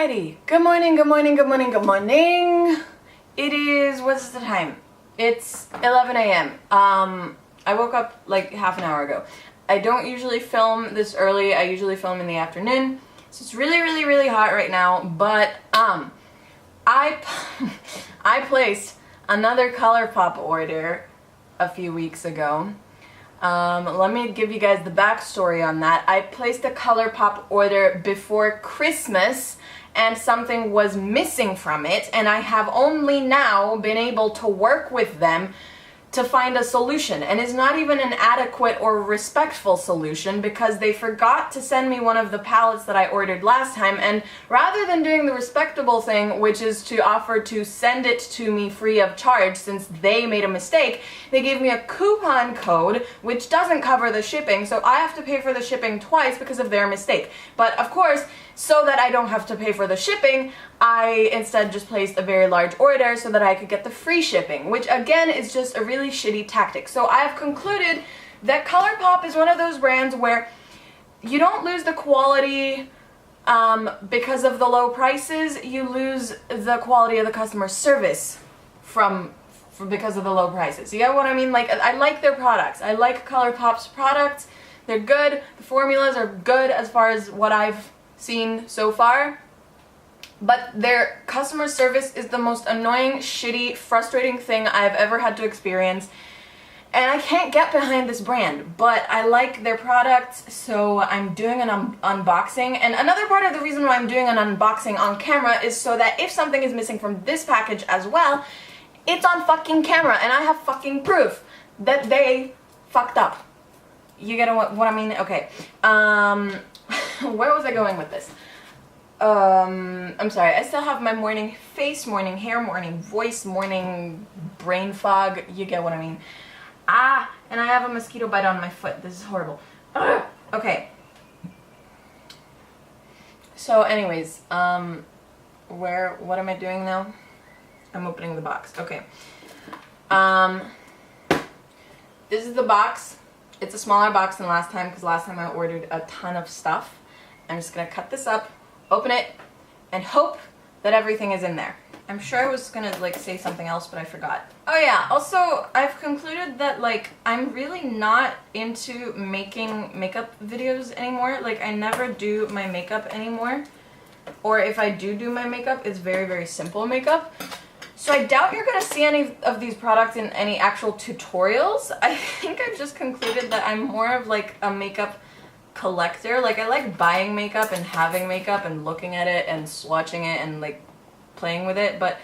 Alrighty, good morning, good morning, good morning, good morning. It is, what's the time? It's 11 a.m. I woke up like half an hour ago. I don't usually film this early, I usually film in the afternoon. So it's really hot right now, but I placed another ColourPop order a few weeks ago. Let me give you guys the backstory on that. I placed a ColourPop order before Christmas and something was missing from it, and I have only now been able to work with them to find a solution, and it's not even an adequate or respectful solution because they forgot to send me one of the palettes that I ordered last time, and rather than doing the respectable thing, which is to offer to send it to me free of charge since they made a mistake, they gave me a coupon code which doesn't cover the shipping, so I have to pay for the shipping twice because of their mistake. But of course, so that I don't have to pay for the shipping, I instead just placed a very large order so that I could get the free shipping, which again is just a really shitty tactic. So I have concluded that ColourPop is one of those brands where you don't lose the quality because of the low prices, you lose the quality of the customer service because of the low prices. You get what I mean? Like, I like their products. I like ColourPop's products. They're good. The formulas are good as far as what I've seen so far, but their customer service is the most annoying, shitty, frustrating thing I've ever had to experience, and I can't get behind this brand, but I like their products, so I'm doing an unboxing. And another part of the reason why I'm doing an unboxing on camera is so that if something is missing from this package as well, it's on fucking camera and I have fucking proof that they fucked up. You get what I mean? Okay. Where was I going with this? I'm sorry, I still have my morning face, morning hair, morning voice, morning brain fog. You get what I mean. And I have a mosquito bite on my foot. This is horrible. Okay. So anyways, what am I doing now? I'm opening the box. Okay. This is the box. It's a smaller box than last time because last time I ordered a ton of stuff. I'm just gonna cut this up, open it, and hope that everything is in there. I'm sure I was gonna like say something else, but I forgot. Oh yeah, also I've concluded that like I'm really not into making makeup videos anymore. Like I never do my makeup anymore. Or if I do my makeup, it's very simple makeup. So I doubt you're gonna see any of these products in any actual tutorials. I think I've just concluded that I'm more of like a makeup collector. Like I like buying makeup and having makeup and looking at it and swatching it and like playing with it, but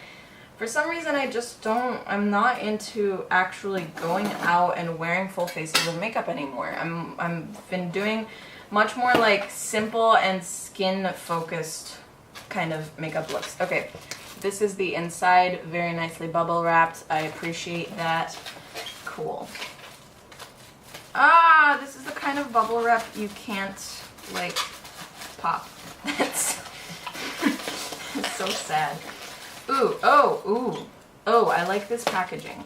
for some reason I'm not into actually going out and wearing full faces of makeup anymore. I've been doing much more like simple and skin focused kind of makeup looks. Okay, this is the inside, very nicely bubble wrapped. I appreciate that. Cool. This is the kind of bubble wrap you can't, like, pop. It's so sad. Oh, I like this packaging.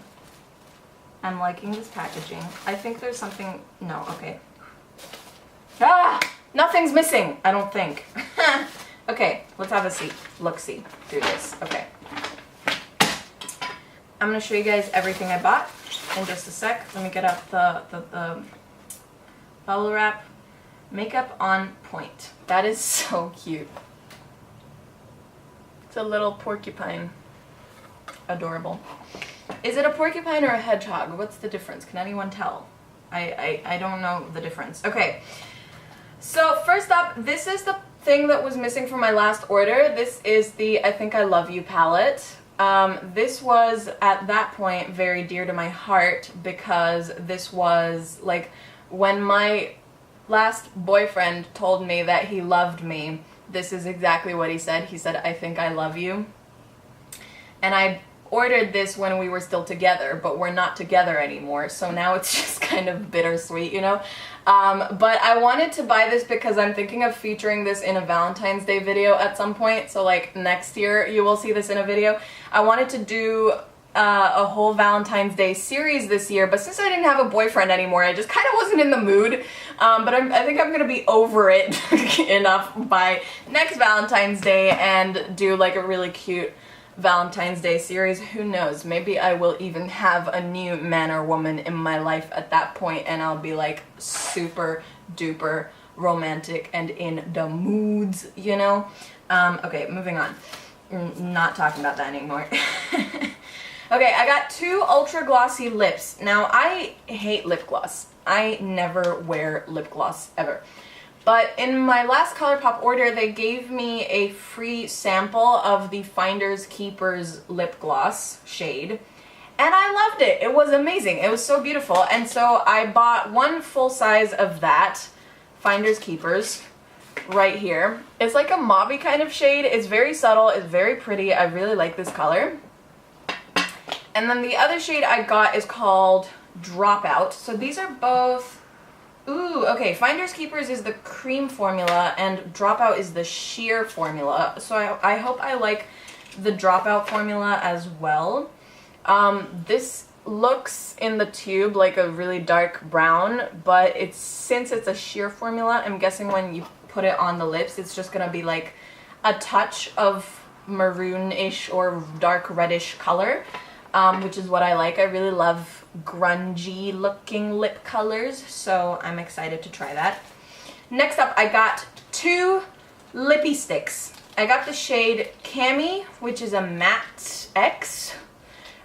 I'm liking this packaging. I think there's something, no, okay. Nothing's missing, I don't think. Okay, let's have a look-see through this. Okay. I'm gonna show you guys everything I bought in just a sec. Let me get out the bubble wrap. Makeup on point. That is so cute. It's a little porcupine. Adorable. Is it a porcupine or a hedgehog? What's the difference? Can anyone tell? I don't know the difference. Okay. So first up, this is the thing that was missing from my last order. This is the I Think I Love You palette. This was at that point very dear to my heart because this was like when my last boyfriend told me that he loved me. This is exactly what he said. He said, I think I love you. And I ordered this when we were still together, but we're not together anymore, so now it's just kind of bittersweet, you know? But I wanted to buy this because I'm thinking of featuring this in a Valentine's Day video at some point, so like next year you will see this in a video. I wanted to do a whole Valentine's Day series this year, but since I didn't have a boyfriend anymore, I just kind of wasn't in the mood. But I think I'm gonna be over it enough by next Valentine's Day and do like a really cute Valentine's Day series. Who knows? Maybe I will even have a new man or woman in my life at that point, and I'll be like super duper romantic and in the moods, you know? Okay, moving on. Not talking about that anymore. Okay, I got 2 ultra glossy lips. Now, I hate lip gloss. I never wear lip gloss ever. But in my last ColourPop order, they gave me a free sample of the Finders Keepers lip gloss shade. And I loved it. It was amazing. It was so beautiful. And so I bought 1 full size of that, Finders Keepers, right here. It's like a mauve-y kind of shade. It's very subtle. It's very pretty. I really like this color. And then the other shade I got is called Dropout. So these are both... Ooh, okay, Finders Keepers is the cream formula and Dropout is the sheer formula. So I hope I like the Dropout formula as well. This looks in the tube like a really dark brown, but since it's a sheer formula, I'm guessing when you put it on the lips, it's just gonna be like a touch of maroon-ish or dark reddish color, which is what I like. I really love grungy looking lip colors, so I'm excited to try that. Next up, I got 2 lippy sticks. I got the shade Cami, which is a matte X,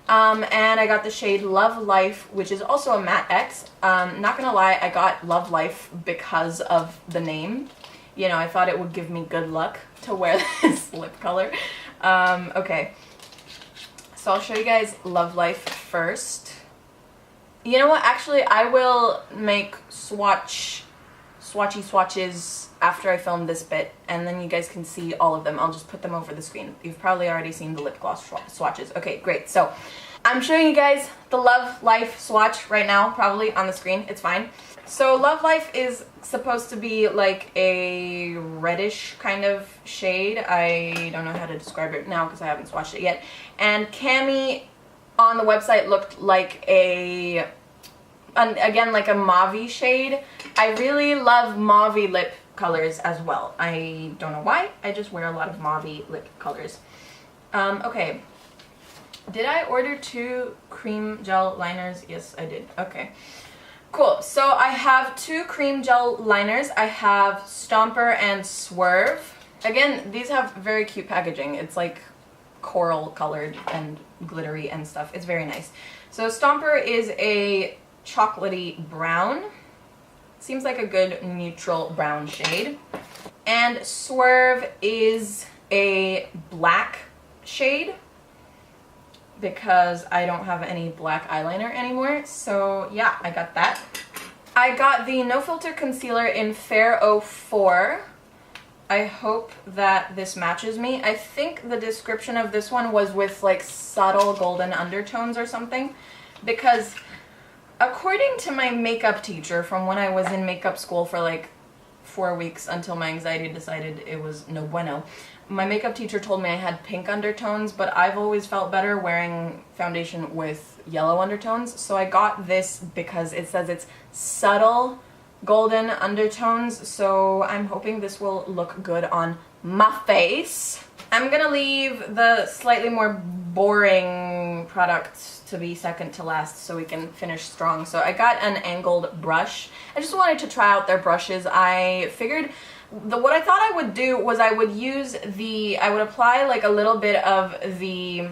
and I got the shade Love Life, which is also a matte X. Not gonna lie, I got Love Life because of the name. You know, I thought it would give me good luck to wear this lip color. Okay, so I'll show you guys Love Life first. You know what, actually I will make swatches after I film this bit, and then you guys can see all of them. I'll just put them over the screen. You've probably already seen the lip gloss swatches. Okay, great. So I'm showing you guys the Love Life swatch right now, probably on the screen. It's fine. So Love Life is supposed to be like a reddish kind of shade. I don't know how to describe it now because I haven't swatched it yet. And Cami on the website looked like again, like a mauve shade. I really love mauve lip colors as well. I don't know why, I just wear a lot of mauve lip colors. Okay, did I order 2 cream gel liners? Yes, I did. Okay, cool. So I have 2 cream gel liners. I have Stomper and Swerve. Again, these have very cute packaging. It's like coral colored and glittery and stuff. It's very nice. So Stomper is a chocolatey brown. Seems like a good neutral brown shade. And Swerve is a black shade because I don't have any black eyeliner anymore. So yeah, I got that. I got the No Filter Concealer in Fair 04. I hope that this matches me. I think the description of this one was with like subtle golden undertones or something, because according to my makeup teacher from when I was in makeup school for like 4 weeks until my anxiety decided it was no bueno, my makeup teacher told me I had pink undertones, but I've always felt better wearing foundation with yellow undertones, so I got this because it says it's subtle golden undertones, so I'm hoping this will look good on my face. I'm gonna leave the slightly more boring product to be second to last so we can finish strong. So I got an angled brush. I just wanted to try out their brushes. I figured what I thought I would do was I would apply like a little bit of the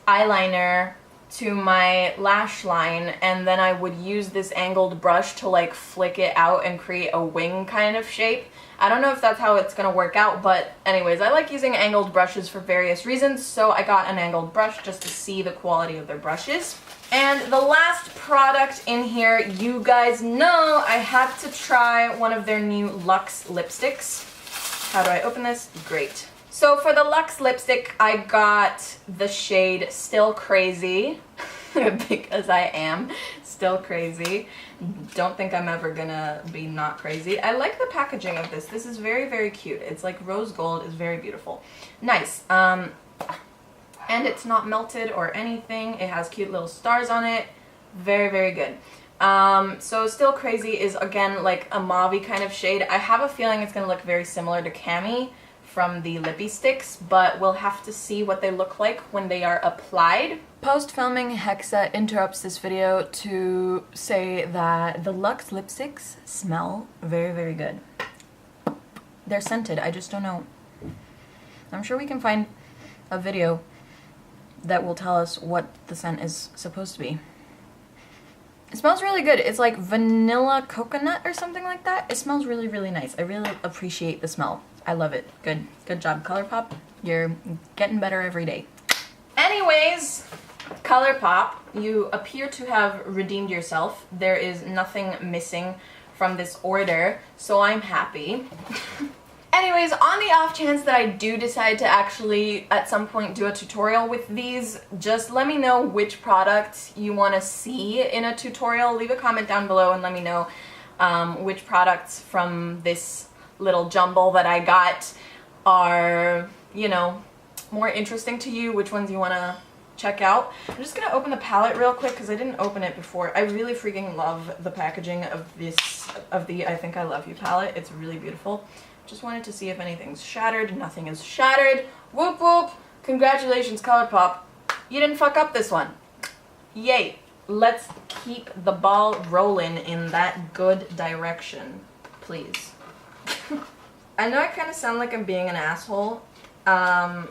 eyeliner to my lash line, and then I would use this angled brush to like flick it out and create a wing kind of shape. I don't know if that's how it's gonna work out, but anyways, I like using angled brushes for various reasons, so I got an angled brush just to see the quality of their brushes. And the last product in here, you guys know I had to try one of their new Luxe lipsticks. How do I open this? Great. So for the Luxe lipstick, I got the shade Still Crazy, because I am still crazy. Don't think I'm ever gonna be not crazy. I like the packaging of this. This is very, very cute. It's like rose gold. It's very beautiful. Nice. and it's not melted or anything. It has cute little stars on it. Very, very good. So Still Crazy is, again, like a mauve-y kind of shade. I have a feeling it's going to look very similar to Cami from the Lippy Sticks, but we'll have to see what they look like when they are applied. Post-filming, Hexa interrupts this video to say that the Luxe lipsticks smell very, very good. They're scented, I just don't know. I'm sure we can find a video that will tell us what the scent is supposed to be. It smells really good. It's like vanilla coconut or something like that. It smells really, really nice. I really appreciate the smell. I love it. Good. Good job, ColourPop. You're getting better every day. Anyways, ColourPop, you appear to have redeemed yourself. There is nothing missing from this order, so I'm happy. Anyways, on the off chance that I do decide to actually at some point do a tutorial with these, just let me know which product you want to see in a tutorial. Leave a comment down below and let me know which products from this little jumble that I got are, you know, more interesting to you, which ones you want to check out. I'm just going to open the palette real quick because I didn't open it before. I really freaking love the packaging of the I Think I Love You palette. It's really beautiful. Just wanted to see if anything's shattered. Nothing is shattered. Whoop whoop! Congratulations, ColourPop. You didn't fuck up this one. Yay! Let's keep the ball rolling in that good direction, please. I know I kind of sound like I'm being an asshole. I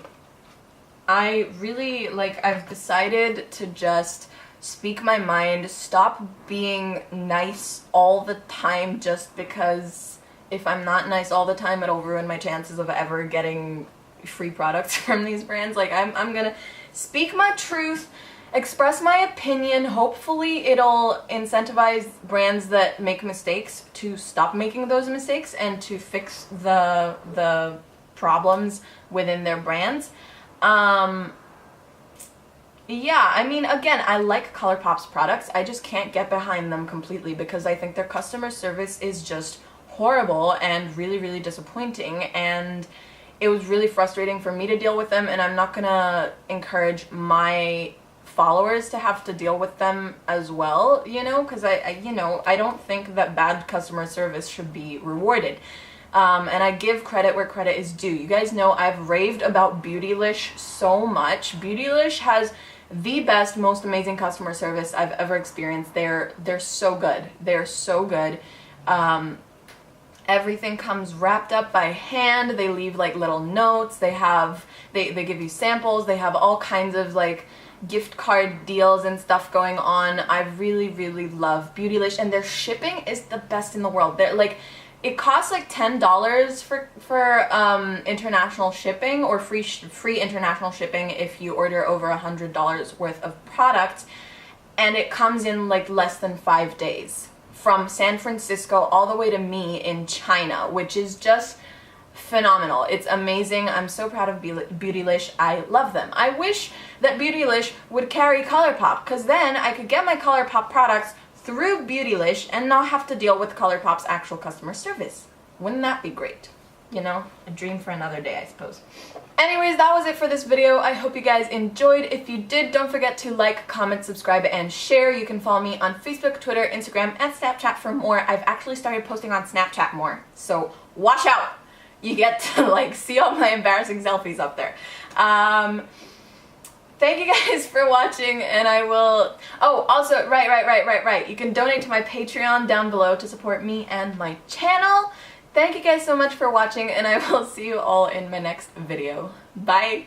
really, I've decided to just speak my mind, stop being nice all the time just because if I'm not nice all the time, it'll ruin my chances of ever getting free products from these brands. Like, I'm gonna speak my truth, express my opinion. Hopefully it'll incentivize brands that make mistakes to stop making those mistakes and to fix the problems within their brands. Yeah, I mean, again, I like ColourPop's products. I just can't get behind them completely because I think their customer service is just horrible and really, really disappointing, and it was really frustrating for me to deal with them, and I'm not gonna encourage my followers to have to deal with them as well, you know, because I don't think that bad customer service should be rewarded. And I give credit where credit is due. You guys know I've raved about Beautylish so much. Beautylish has the best, most amazing customer service I've ever experienced. They're so good. They're so good. Everything comes wrapped up by hand. They leave like little notes. They give you samples. They have all kinds of like gift card deals and stuff going on. I really, really love Beautylish, and their shipping is the best in the world. They're like, it costs like $10 for international shipping, or free international shipping if you order over $100 worth of product, and it comes in like less than 5 days from San Francisco all the way to me in China, which is just phenomenal. It's amazing. I'm so proud of Beautylish. I love them. I wish that Beautylish would carry ColourPop, because then I could get my ColourPop products through Beautylish and not have to deal with ColourPop's actual customer service. Wouldn't that be great? You know, a dream for another day, I suppose. Anyways, that was it for this video. I hope you guys enjoyed. If you did, don't forget to like, comment, subscribe, and share. You can follow me on Facebook, Twitter, Instagram, and Snapchat for more. I've actually started posting on Snapchat more, so watch out. You get to like see all my embarrassing selfies up there. Thank you guys for watching, and I will... Oh, also, right. You can donate to my Patreon down below to support me and my channel. Thank you guys so much for watching, and I will see you all in my next video. Bye!